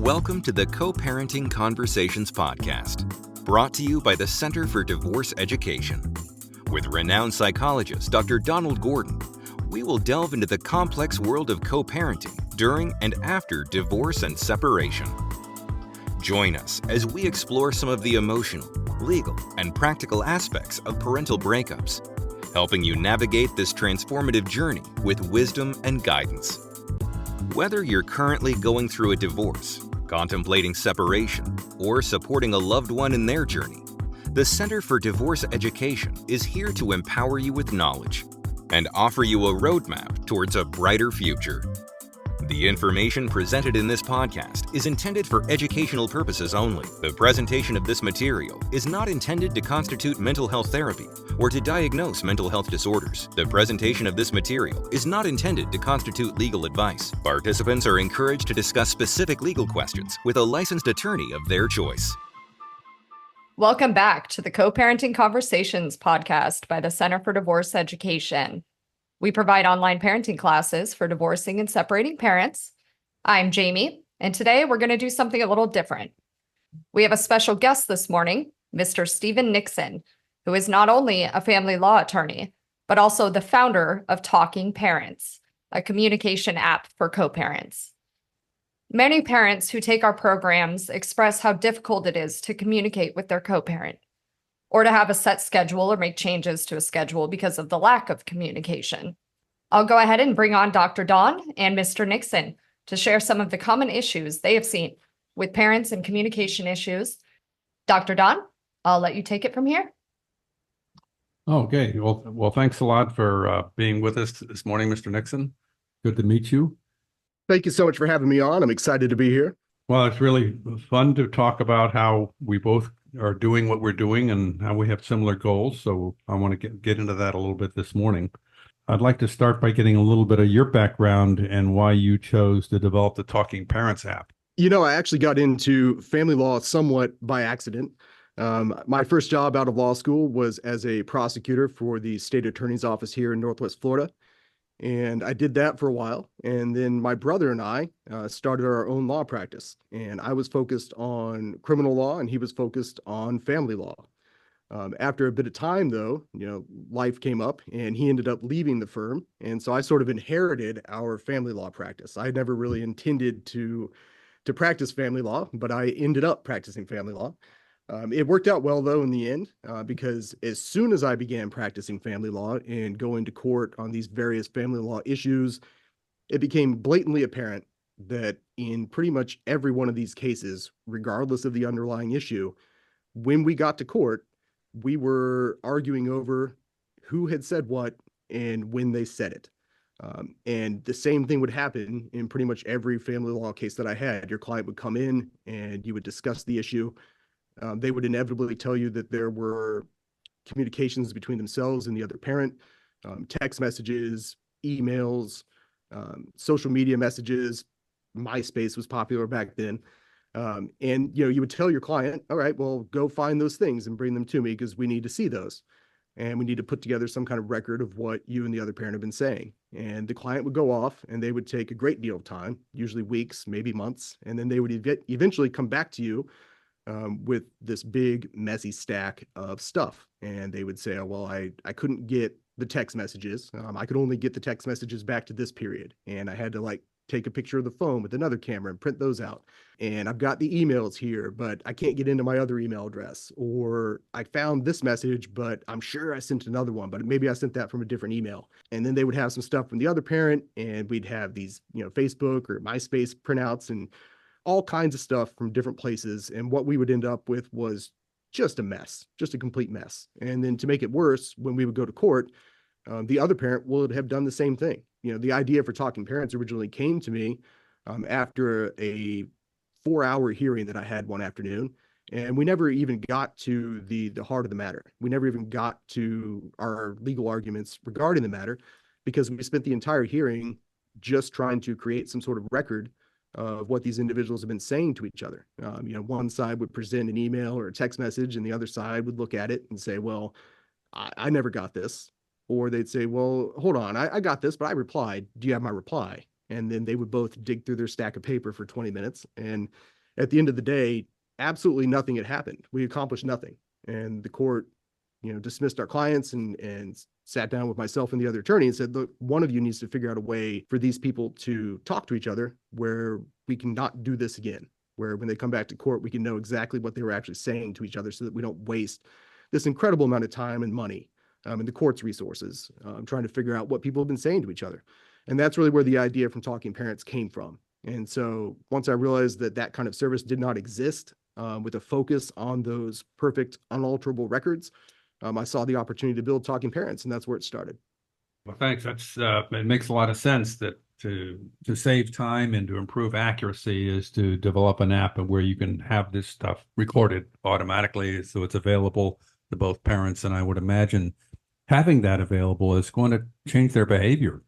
Welcome to the Co-Parenting Conversations podcast, brought to you by the Center for Divorce Education. With renowned psychologist Dr. Donald Gordon, we will delve into the complex world of co-parenting during and after divorce and separation. Join us as we explore some of the emotional, legal, and practical aspects of parental breakups, helping you navigate this transformative journey with wisdom and guidance. Whether you're currently going through a divorce, contemplating separation, or supporting a loved one in their journey, the Center for Divorce Education is here to empower you with knowledge and offer you a roadmap towards a brighter future. The information presented in this podcast is intended for educational purposes only. The presentation of this material is not intended to constitute mental health therapy or to diagnose mental health disorders. The presentation of this material is not intended to constitute legal advice. Participants are encouraged to discuss specific legal questions with a licensed attorney of their choice. Welcome back to the Co-Parenting Conversations podcast by the Center for Divorce Education. We provide online parenting classes for divorcing and separating parents. I'm Jamie, and today we're going to do something a little different. We have a special guest this morning, Mr. Stephen Nixon, who is not only a family law attorney, but also the founder of Talking Parents, a communication app for co-parents. Many parents who take our programs express how difficult it is to communicate with their co-parent, or to have a set schedule or make changes to a schedule because of the lack of communication. I'll go ahead and bring on Dr. Dawn and Mr. Nixon to share some of the common issues they have seen with parents and communication issues. Dr. Dawn, I'll let you take it from here. Okay. Well, thanks a lot for being with us this morning, Mr. Nixon. Good to meet you. Thank you so much for having me on. I'm excited to be here. Well, it's really fun to talk about how we both are doing what we're doing and how we have similar goals. So I want to get into that a little bit this morning. I'd like to start by getting a little bit of your background and why you chose to develop the Talking Parents app. I actually got into family law somewhat by accident. My first job out of law school was as a prosecutor for the state attorney's office here in Northwest Florida. And I did that for a while. And then my brother and I started our own law practice. And I was focused on criminal law and he was focused on family law. After a bit of time, though, life came up and he ended up leaving the firm. And so I sort of inherited our family law practice. I never really intended to practice family law, but I ended up practicing family law. It worked out well, though, in the end, because as soon as I began practicing family law and going to court on these various family law issues, it became blatantly apparent that in pretty much every one of these cases, regardless of the underlying issue, when we got to court, we were arguing over who had said what and when they said it. And the same thing would happen in pretty much every family law case that I had. Your client would come in and you would discuss the issue. They would inevitably tell you that there were communications between themselves and the other parent, text messages, emails, social media messages. MySpace was popular back then. And you would tell your client, all right, well, go find those things and bring them to me because we need to see those. And we need to put together some kind of record of what you and the other parent have been saying. And the client would go off and they would take a great deal of time, usually weeks, maybe months. And then they would eventually come back to you with this big, messy stack of stuff. And they would say, oh, well, I couldn't get the text messages. I could only get the text messages back to this period. And I had to take a picture of the phone with another camera and print those out. And I've got the emails here, but I can't get into my other email address. Or I found this message, but I'm sure I sent another one, but maybe I sent that from a different email. And then they would have some stuff from the other parent and we'd have these, Facebook or MySpace printouts and all kinds of stuff from different places. And what we would end up with was just a mess, just a complete mess. And then to make it worse, when we would go to court, the other parent would have done the same thing. The idea for Talking Parents originally came to me after a 4-hour hearing that I had one afternoon. And we never even got to the heart of the matter. We never even got to our legal arguments regarding the matter because we spent the entire hearing just trying to create some sort of record of what these individuals have been saying to each other. One side would present an email or a text message and the other side would look at it and say, well, I never got this. Or they'd say, well, hold on, I got this, but I replied. Do you have my reply? And then they would both dig through their stack of paper for 20 minutes. And at the end of the day, absolutely nothing had happened. We accomplished nothing. And the court, dismissed our clients and sat down with myself and the other attorney and said, look, one of you needs to figure out a way for these people to talk to each other where we can not do this again, where when they come back to court, we can know exactly what they were actually saying to each other so that we don't waste this incredible amount of time and money and the court's resources trying to figure out what people have been saying to each other. And that's really where the idea from Talking Parents came from. And so once I realized that that kind of service did not exist with a focus on those perfect, unalterable records, I saw the opportunity to build Talking Parents, and that's where it started. Well, thanks. That's it makes a lot of sense that to save time and to improve accuracy is to develop an app where you can have this stuff recorded automatically, so it's available to both parents. And I would imagine having that available is going to change their behavior,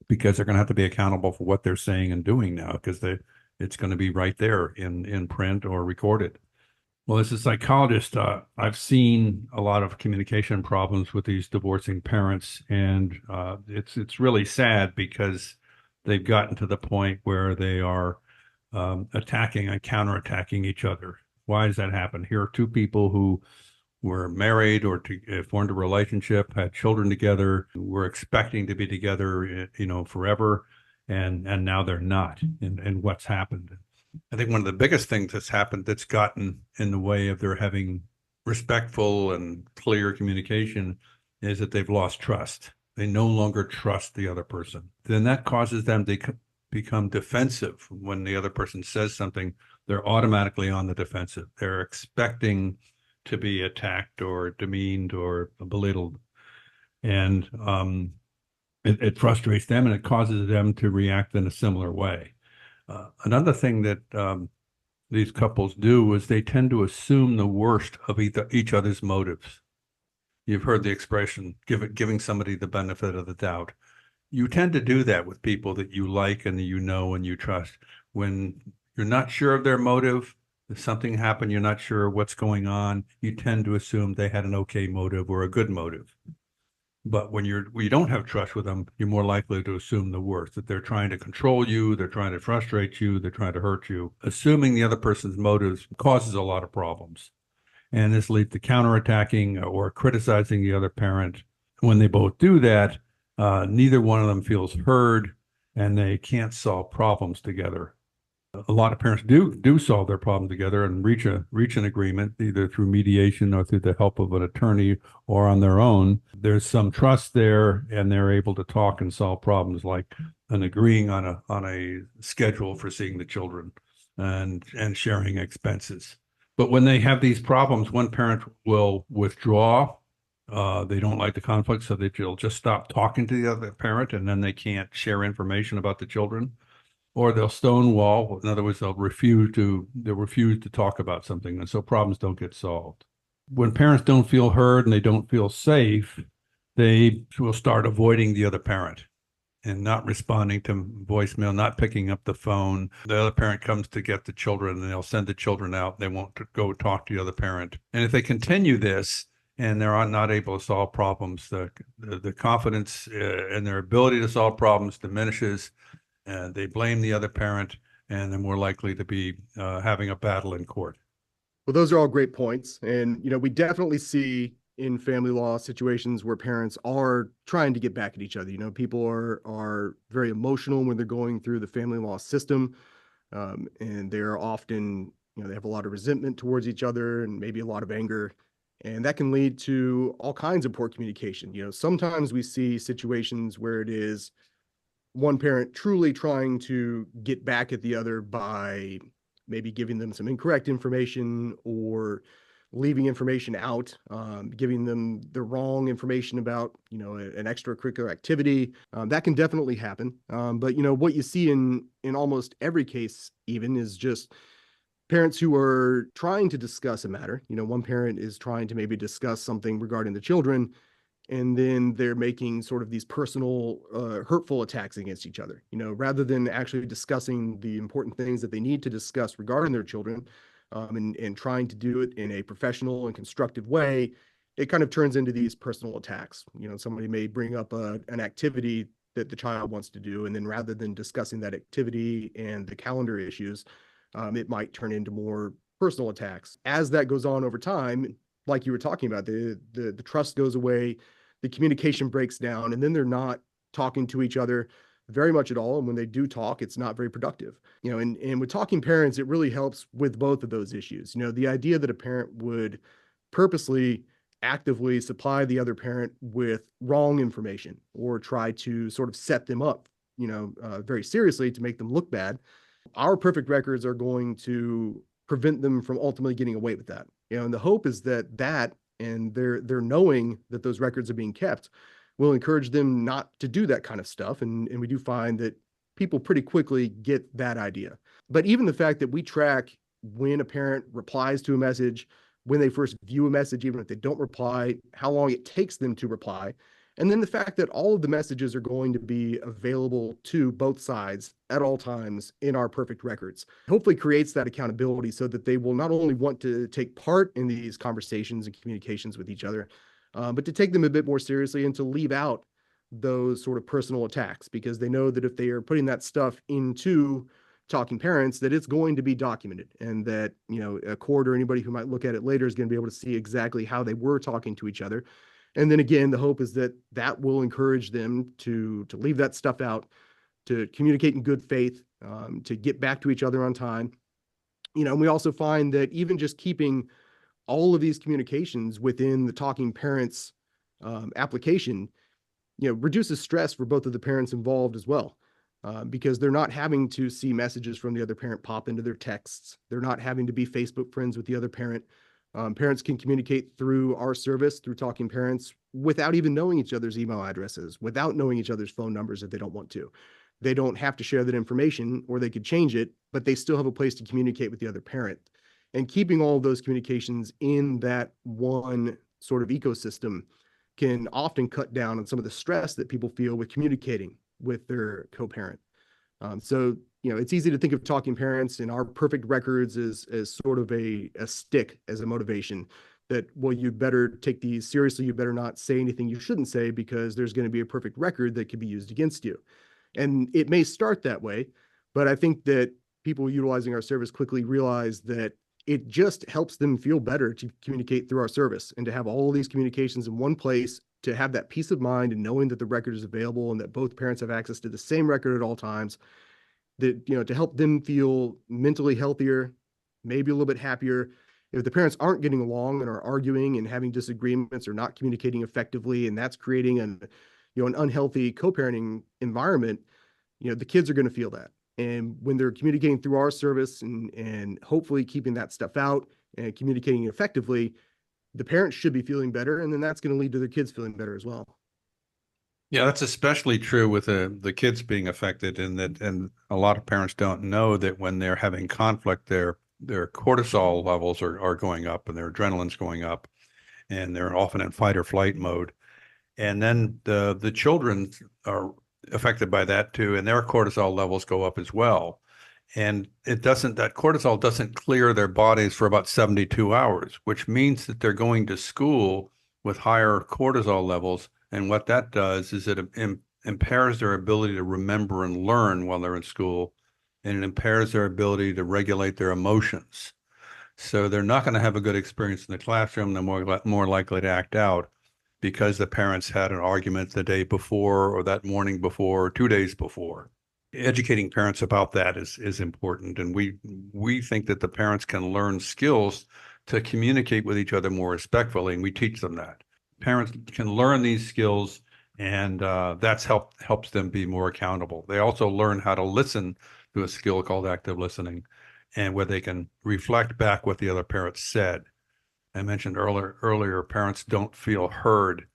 because they're going to have to be accountable for what they're saying and doing now, because it's going to be right there in print or recorded. Well, as a psychologist, I've seen a lot of communication problems with these divorcing parents, and it's really sad because they've gotten to the point where they are attacking and counterattacking each other. Why does that happen? Here are two people who were married or formed a relationship, had children together, were expecting to be together, forever, and now they're not. And what's happened? I think one of the biggest things that's happened that's gotten in the way of their having respectful and clear communication is that they've lost trust. They no longer trust the other person. Then that causes them to become defensive. When the other person says something, they're automatically on the defensive. They're expecting to be attacked or demeaned or belittled. And it frustrates them, and it causes them to react in a similar way. Another thing that these couples do is they tend to assume the worst of each other's motives. You've heard the expression, giving somebody the benefit of the doubt. You tend to do that with people that you like and that you know and you trust. When you're not sure of their motive, if something happened, you're not sure what's going on, you tend to assume they had an okay motive or a good motive. But when you don't have trust with them, you're more likely to assume the worst, that they're trying to control you, they're trying to frustrate you, they're trying to hurt you. Assuming the other person's motives causes a lot of problems. And this leads to counterattacking or criticizing the other parent. When they both do that, neither one of them feels heard, and they can't solve problems together. A lot of parents do solve their problem together and reach an agreement, either through mediation or through the help of an attorney or on their own. There's some trust there, and they're able to talk and solve problems, like agreeing on a schedule for seeing the children and sharing expenses. But when they have these problems, one parent will withdraw. They don't like the conflict, so they'll just stop talking to the other parent, and then they can't share information about the children. Or they'll stonewall. In other words, they'll refuse to talk about something, and so problems don't get solved. When parents don't feel heard and they don't feel safe, they will start avoiding the other parent and not responding to voicemail, not picking up the phone. The other parent comes to get the children, and they'll send the children out. They won't go talk to the other parent. And if they continue this and they're not able to solve problems, the confidence in their ability to solve problems diminishes. They blame the other parent, and they're more likely to be having a battle in court. Well, those are all great points. And, we definitely see in family law situations where parents are trying to get back at each other. People are very emotional when they're going through the family law system. And they're often, they have a lot of resentment towards each other and maybe a lot of anger. And that can lead to all kinds of poor communication. Sometimes we see situations where it is one parent truly trying to get back at the other by maybe giving them some incorrect information or leaving information out, giving them the wrong information about, an extracurricular activity. That can definitely happen. But, what you see in almost every case even is just parents who are trying to discuss a matter. One parent is trying to maybe discuss something regarding the children, and then they're making sort of these personal, hurtful attacks against each other, rather than actually discussing the important things that they need to discuss regarding their children, and trying to do it in a professional and constructive way. It kind of turns into these personal attacks. Somebody may bring up an activity that the child wants to do. And then rather than discussing that activity and the calendar issues, it might turn into more personal attacks. As that goes on over time, like you were talking about, the trust goes away, the communication breaks down, and then they're not talking to each other very much at all. And when they do talk, it's not very productive. And with talking parents, it really helps with both of those issues. The idea that a parent would purposely actively supply the other parent with wrong information or try to sort of set them up, very seriously to make them look bad. Our perfect records are going to prevent them from ultimately getting away with that. And the hope is that and they're knowing that those records are being kept will encourage them not to do that kind of stuff. And we do find that people pretty quickly get that idea. But even the fact that we track when a parent replies to a message, when they first view a message, even if they don't reply, how long it takes them to reply. And then the fact that all of the messages are going to be available to both sides at all times in our perfect records, hopefully creates that accountability so that they will not only want to take part in these conversations and communications with each other, but to take them a bit more seriously and to leave out those sort of personal attacks, because they know that if they are putting that stuff into talking parents, that it's going to be documented, and that, a court or anybody who might look at it later is going to be able to see exactly how they were talking to each other. And then again, the hope is that that will encourage them to leave that stuff out, to communicate in good faith, to get back to each other on time. And we also find that even just keeping all of these communications within the talking parents application, reduces stress for both of the parents involved as well. Because they're not having to see messages from the other parent pop into their texts. They're not having to be Facebook friends with the other parent. Parents can communicate through our service, through Talking Parents, without even knowing each other's email addresses, without knowing each other's phone numbers if they don't want to. They don't have to share that information, or they could change it, but they still have a place to communicate with the other parent. And keeping all of those communications in that one sort of ecosystem can often cut down on some of the stress that people feel with communicating with their co-parent. So, it's easy to think of Talking Parents and our perfect records as sort of a stick, as a motivation that, well, you better take these seriously. You better not say anything you shouldn't say, because there's going to be a perfect record that could be used against you. And it may start that way, but I think that people utilizing our service quickly realize that it just helps them feel better to communicate through our service and to have all of these communications in one place, to have that peace of mind and knowing that the record is available and that both parents have access to the same record at all times, that, to help them feel mentally healthier, maybe a little bit happier. If the parents aren't getting along and are arguing and having disagreements or not communicating effectively, and that's creating an unhealthy co-parenting environment, the kids are going to feel that. And when they're communicating through our service and hopefully keeping that stuff out and communicating effectively, the parents should be feeling better, and then that's going to lead to their kids feeling better as well. Yeah, that's especially true with the kids being affected, and a lot of parents don't know that when they're having conflict, their cortisol levels are going up and their adrenaline's going up, and they're often in fight or flight mode. And then the children are affected by that too, and their cortisol levels go up as well. And that cortisol doesn't clear their bodies for about 72 hours, which means that they're going to school with higher cortisol levels. And what that does is it impairs their ability to remember and learn while they're in school, and it impairs their ability to regulate their emotions. So they're not going to have a good experience in the classroom. They're more likely to act out because the parents had an argument the day before, or that morning before, or 2 days before. Educating parents about that is important. And we think that the parents can learn skills to communicate with each other more respectfully, and we teach them that. Parents can learn these skills, and that's helps them be more accountable. They also learn how to listen through a skill called active listening, and where they can reflect back what the other parent said. I mentioned earlier, parents don't feel heard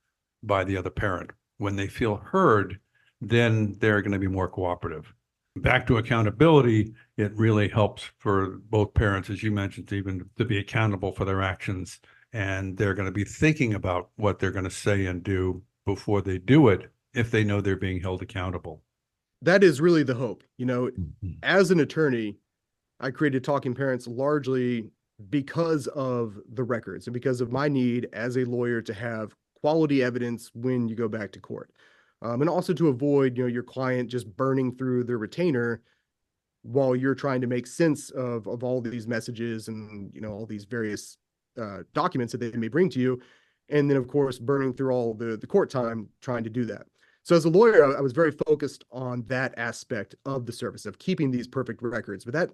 by the other parent. When they feel heard, then they're going to be more cooperative. Back to accountability, it really helps for both parents, as you mentioned, Stephen, to be accountable for their actions, and they're going to be thinking about what they're going to say and do before they do it, if they know they're being held accountable. That is really the hope. As an attorney, I created Talking Parents largely because of the records and because of my need as a lawyer to have quality evidence when you go back to court. And also to avoid, your client just burning through their retainer while you're trying to make sense of all these messages and, all these various documents that they may bring to you. And then, of course, burning through all the court time trying to do that. So as a lawyer, I was very focused on that aspect of the service, of keeping these perfect records. But that,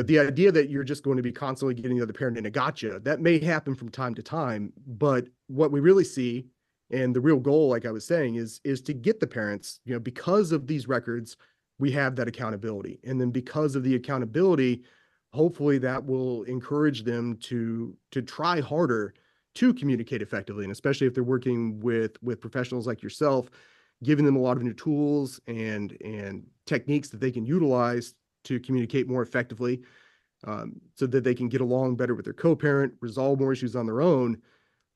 the idea that you're just going to be constantly getting the other parent in a gotcha, that may happen from time to time. But what we really see, and the real goal, like I was saying, is to get the parents, because of these records, we have that accountability. And then because of the accountability, hopefully that will encourage them to try harder to communicate effectively. And especially if they're working with professionals like yourself, giving them a lot of new tools and techniques that they can utilize to communicate more effectively, so that they can get along better with their co-parent, resolve more issues on their own.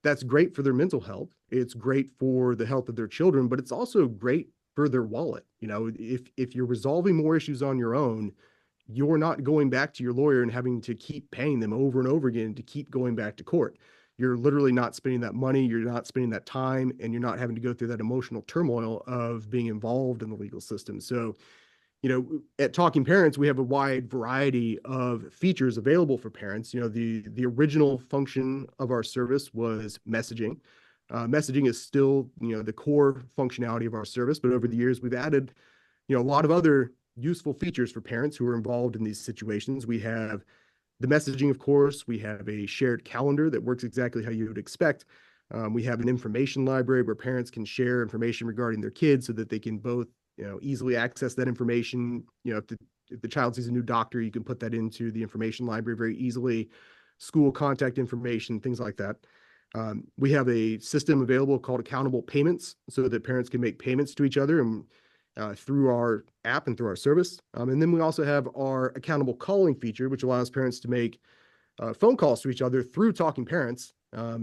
That's great for their mental health. It's great for the health of their children, but it's also great for their wallet. If you're resolving more issues on your own, you're not going back to your lawyer and having to keep paying them over and over again to keep going back to court. You're literally not spending that money, you're not spending that time, and you're not having to go through that emotional turmoil of being involved in the legal system. So, at Talking Parents, we have a wide variety of features available for parents. The original function of our service was messaging. Messaging is still, the core functionality of our service, but over the years, we've added, a lot of other useful features for parents who are involved in these situations. We have the messaging, of course. We have a shared calendar that works exactly how you would expect. We have an information library where parents can share information regarding their kids so that they can both, easily access that information. If the child sees a new doctor, you can put that into the information library very easily. School contact information, things like that. We have a system available called accountable payments so that parents can make payments to each other and through our app and through our service. And then we also have our accountable calling feature, which allows parents to make phone calls to each other through Talking Parents,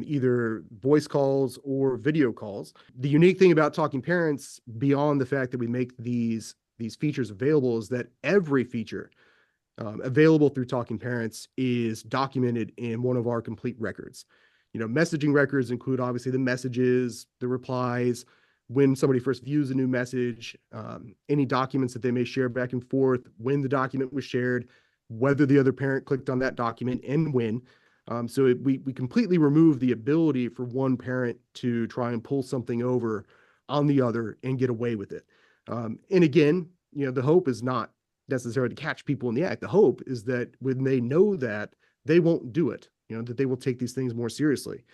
either voice calls or video calls. The unique thing about Talking Parents, beyond the fact that we make these features available, is that every feature available through Talking Parents is documented in one of our complete records. Messaging records include obviously the messages, the replies, when somebody first views a new message, any documents that they may share back and forth, when the document was shared, whether the other parent clicked on that document, and when. So we completely remove the ability for one parent to try and pull something over on the other and get away with it. And again, the hope is not necessarily to catch people in the act. The hope is that when they know that, they won't do it, that they will take these things more seriously.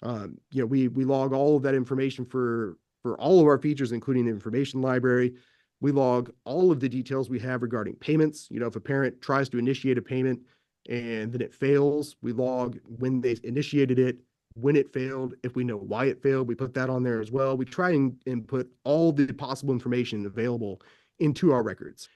We log all of that information for all of our features, including the information library. We log all of the details we have regarding payments. If a parent tries to initiate a payment and then it fails, we log when they initiated it, when it failed. If we know why it failed, we put that on there as well. We try and put all the possible information available into our records.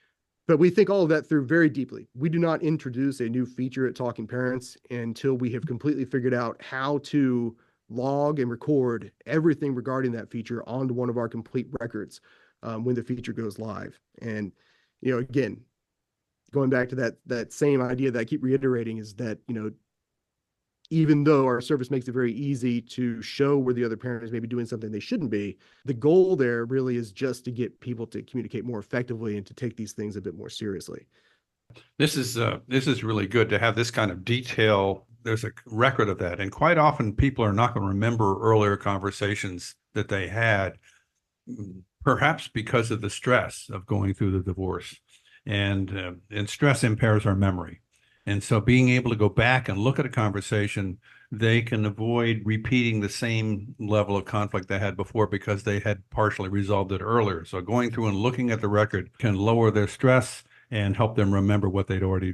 But we think all of that through very deeply. We do not introduce a new feature at Talking Parents until we have completely figured out how to log and record everything regarding that feature onto one of our complete records when the feature goes live. And, again, going back to that same idea that I keep reiterating is that, even though our service makes it very easy to show where the other parent is maybe doing something they shouldn't be, the goal there really is just to get people to communicate more effectively and to take these things a bit more seriously. This is really good to have this kind of detail. There's a record of that. And quite often people are not going to remember earlier conversations that they had, perhaps because of the stress of going through the divorce. And stress impairs our memory. And so being able to go back and look at a conversation, they can avoid repeating the same level of conflict they had before because they had partially resolved it earlier. So going through and looking at the record can lower their stress and help them remember what they'd already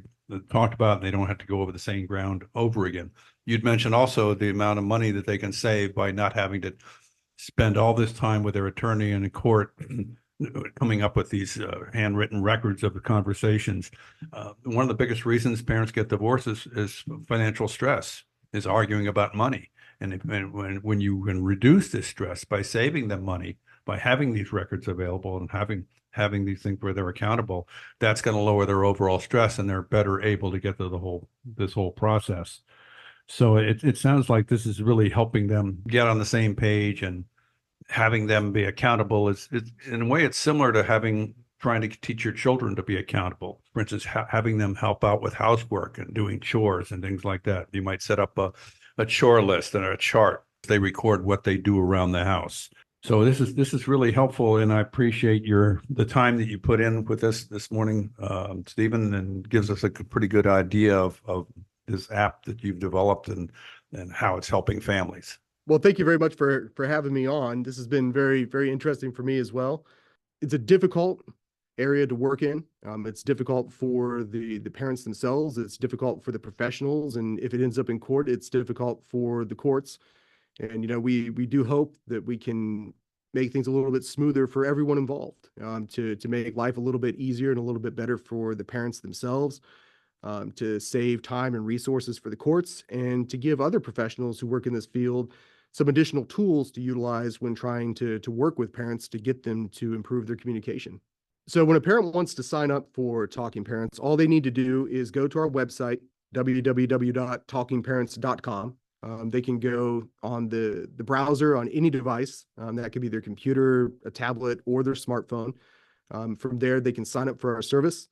talked about. And they don't have to go over the same ground over again. You'd mentioned also the amount of money that they can save by not having to spend all this time with their attorney in a court coming up with these handwritten records of the conversations. One of the biggest reasons parents get divorces is financial stress, is arguing about money. And when you can reduce this stress by saving them money, by having these records available and having these things where they're accountable, that's going to lower their overall stress and they're better able to get through this whole process. So it sounds like this is really helping them get on the same page and having them be accountable is in a way, it's similar to trying to teach your children to be accountable. For instance, having them help out with housework and doing chores and things like that. You might set up a chore list and a chart. They record what they do around the house. So this is really helpful, and I appreciate the time that you put in with us this morning, Stephen, and gives us a pretty good idea of this app that you've developed and how it's helping families. Well, thank you very much for having me on. This has been very, very interesting for me as well. It's a difficult area to work in. It's difficult for the parents themselves. It's difficult for the professionals, and if it ends up in court, it's difficult for the courts. And we do hope that we can make things a little bit smoother for everyone involved, to make life a little bit easier and a little bit better for the parents themselves, to save time and resources for the courts, and to give other professionals who work in this field some additional tools to utilize when trying to work with parents to get them to improve their communication. So when a parent wants to sign up for Talking Parents, all they need to do is go to our website, www.talkingparents.com. They can go on the browser on any device. That could be their computer, a tablet, or their smartphone. From there, they can sign up for our service.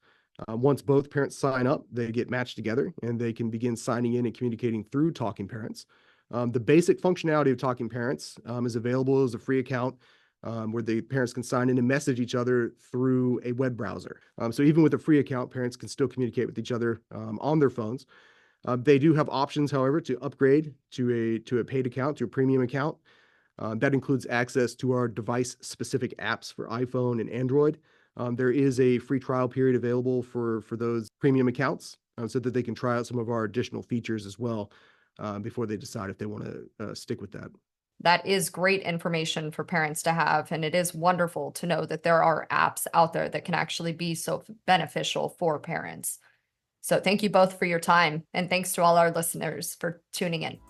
Once both parents sign up, they get matched together, and they can begin signing in and communicating through Talking Parents. The basic functionality of Talking Parents is available as a free account, where the parents can sign in and message each other through a web browser. So even with a free account, parents can still communicate with each other on their phones. They do have options, however, to upgrade to a paid account, to a premium account. That includes access to our device-specific apps for iPhone and Android. There is a free trial period available for those premium accounts, so that they can try out some of our additional features as well before they decide if they want to stick with that. That is great information for parents to have, and it is wonderful to know that there are apps out there that can actually be so beneficial for parents. So thank you both for your time, and thanks to all our listeners for tuning in.